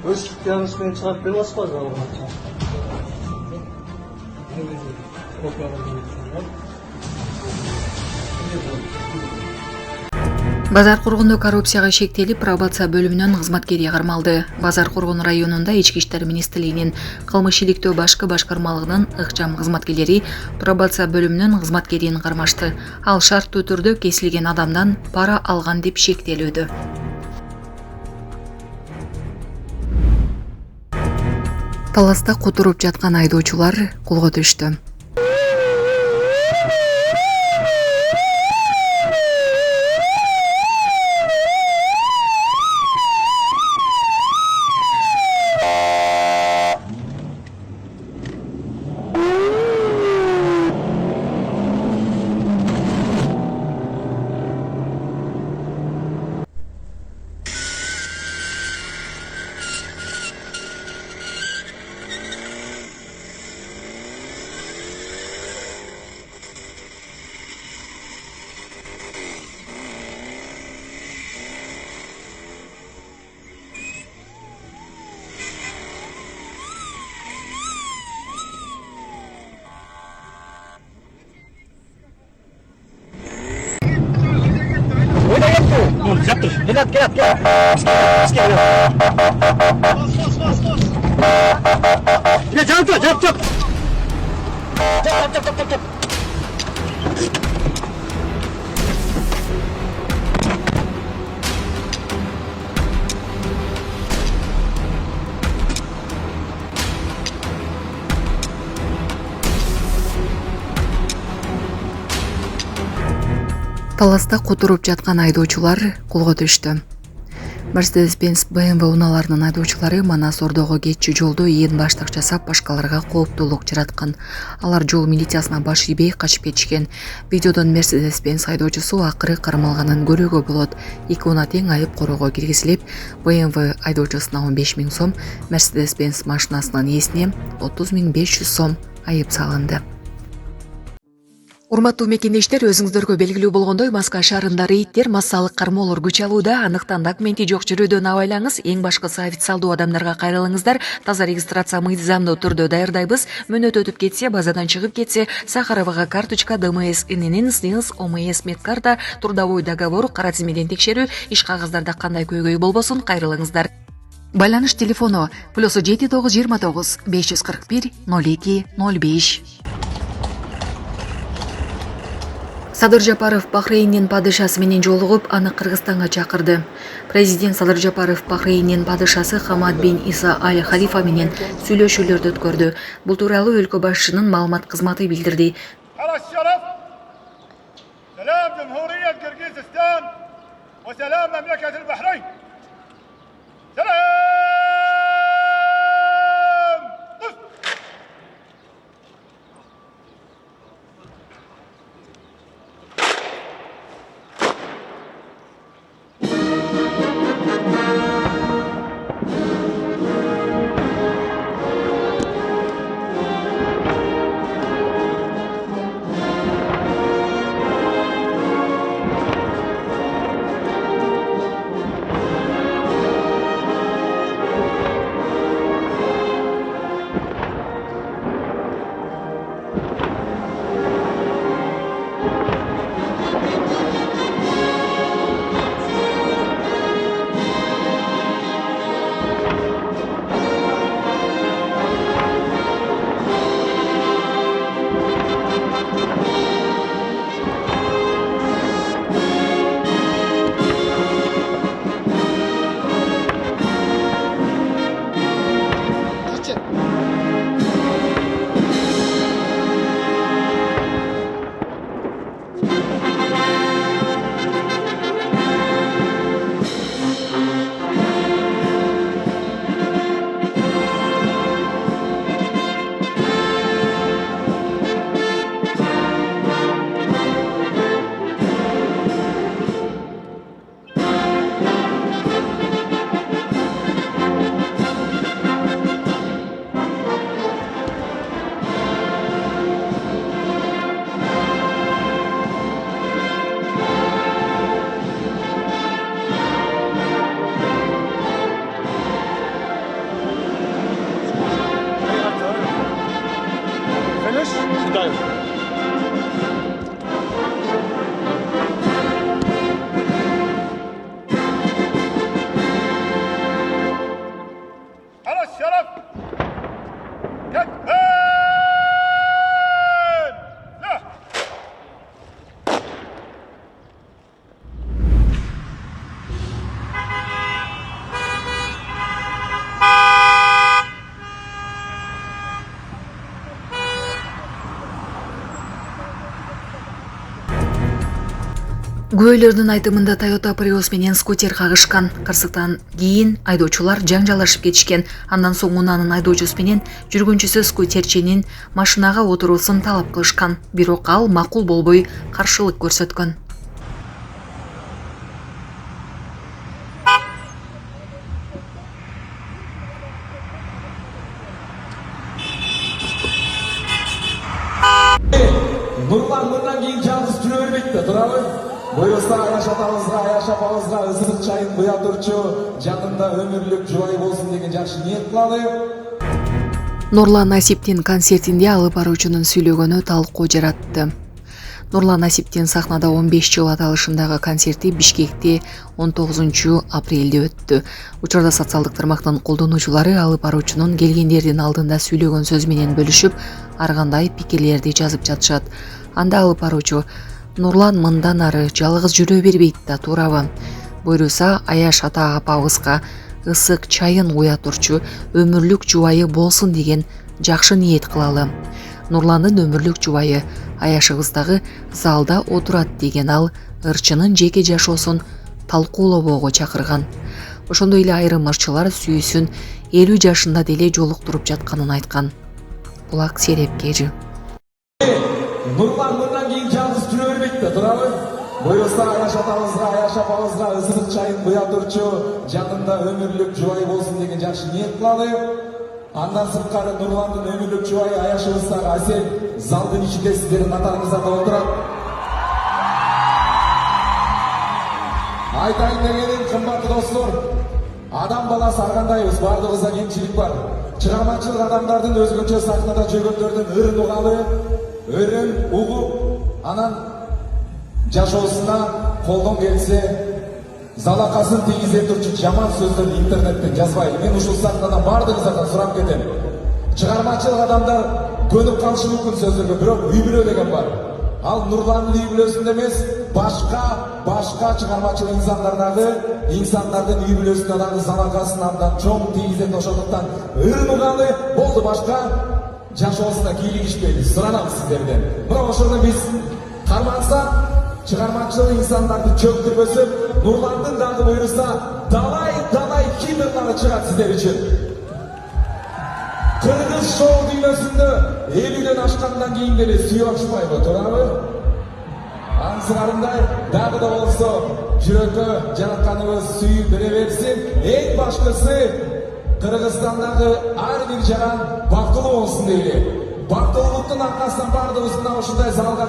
Өз ixtiyorыңызбен шығарып бере аласыз ба залға? Базар Кургунду коррупцияга шектелип, пробация бөлүмүнүн кызматкери кармалды. Базар Кургун районунда Ички иштер министрлигинин кылмыш иликтөө башкы башкармалыгынын ыкчам кызматкерлери пробация бөлүмүнүн кызматкерин кармашты. Ал шарттуу түрдө кесилген адамдан пара алган деп шектелүүдө. Таласта кутуруп жаткан айдоочулар колго түштү. Таласта кутуруп жаткан айдоочулар колго түштү. Mercedes-Benz BMW унааларынын айдоочулары Манас Ордого кетчү жолдо ийин баштык жасап, башкаларга кооптуулук жараткан. Алар жол милициясына баш ийбей качып кетишкен. Видеодон Mercedes-Benz айдоочусу акыры кармалганын көрүүгө болот. 2 унаа тең айып короого киргизилип, BMW айдоочусуна 15 000 сом, Mercedes-Benz машинасынын ээсине 30 500 сом айып салынды. Урматтуу мекендештер, өзүңүздөргө белгилүү болгондой, Маска шаарында рейдтер, массалык кармоолор күч алууда. Андыктан документи жок жүрүүдөн абайлаңыз. Эң башкысы официалдуу адамдарга кайрылыңыздар. Таза регистрация мыйзамдуу түрдө даярдайбыз. Мөөнөт өтүп кетсе, базадан чыгып кетсе, Сахаровага карточка, ДМС, ИНН, СНИЛС, ОМС, медкарта, трудовой договор, кара тизмеден текшерүү, иш кагаздарда кандай көйгөй болбосун, кайрылыңыздар. Байланыш телефону +7 929 541 02 05. Садыр Жапаров Бахрейндин падышасы менен жолугуп, аны Кыргызстанга чакырды. Президент Садыр Жапаров Бахрейндин падышасы Хамад бин Иса Аль Халифа менен сүйлөшүүлөрдү өткөрдү. Бул тууралуу өлкө башчынын маалымат кызматы билдирди. Күбөлөрдүн айтымында Toyota Prius менен скутер кагышкан. Кырсыктан кийин айдоочулар жаңжалашып кетишкен. Андан соң унаанын айдоочусу менен жүргүнчүсү скутерчинин машинага отуруусун талап кылышкан. Бирок ал макул болбой каршылык көрсөткөн. Нурлан мындан кийин жалгыз жүрө бербейт да, туурабы? Буюрса аяш атабызга, аяш апабызга ысык чайын куя турчу, жакында өмүрлүк жубай болсун деген жакшы ниет кылалы. Нурлан Насиптин концертинде алып баруучунун сүйлөгөнү талкуу жаратты. Нурлан Насиптин сахнада 15 жыл аталышындагы концерти Бишкекте 19 апрелде өттү. Учурда социалдык тармактын колдонуучулары алып баруучунун келгендердин алдында сүйлөгөн сөз менен бөлүшүп, ар кандай пикирлерди жазып жатышат. Анда алып баруучу: Нурлан мындан ары жалгыз жүрө бербейт да, туурабы? Буйруса аяш ата апабызга ысык чайын куя турчу, өмүрлүк жубайы болсун деген жакшы ниет кылалы. Нурландын өмүрлүк жубайы аяшыбыздагы залда отурат деген ал ырчынын жеке жашоосун талкуулоого чакырган. Ошондой эле айрым ырчылар сүйүүсүн 50 жашында деле жолуктуруп жатканын айткан. Булак Серепкежи. Нурлан мындан кийин жалгыз жүрө бербейт да, туурабы? Буюрса аяш атабызга, аяш апабызга ысык чайын куя турчу, жакында өмүрлүк жубай болсун деген жакшы ниет кылалы. Андан сырткары Нурландын өмүрлүк жубайы аяшыбыздагы Асел залдын ичинде сиздердин катарыңыздарда отурат. Айтайын дегеним, кымбаттуу достор, адам баласы ар кандайбыз, бардыгыбызда кемчилик бар. Чыгармачылык адамдардын өзгөчө сахнада жүргөндөрдүн ырын угалы, өрүн угуп, анан жашоосуна колдон келсе, залакасын тийгизе турчу жаман сөздөрдү интернеттен жазбайлы. Мен ушул сахнадан бардыгыңыздардан сурап кетем. Чыгармачылык адамдар көнүп калышы мүмкүн сөздөргө, бирок үй бүлө деген бар. Ал Нурландын үй бүлөсүндө эмес, башка чыгармачыл инсандардын үй бүлөсүнө дагы залакасын андан чоң тийгизет. Ошондуктан ырын угалы, болду, башка жашоосуна кийлигишпейбиз. Суранабыз сиздерден. Бирок ошону биз кармансак, чыгармачыл инсандарды чөктүрбөсөк, Нурландын дагы буйруса далай кибырлары чыгат сиздер үчүн. Кыргыз шоу дүйнөсүндө 50ден ашкандан кийин деле сүйүп алышпайбы, туурабы? Аңсыңарындай дагы да болсо жүрөккө жаратканыбыз сүйүп бере берсин. Эң башкысы Кыргызстандагы ар бир жаран бактылуу болсун дейли. Бактылуулуктун аркасынан бардыгыбыз мына ушундай залга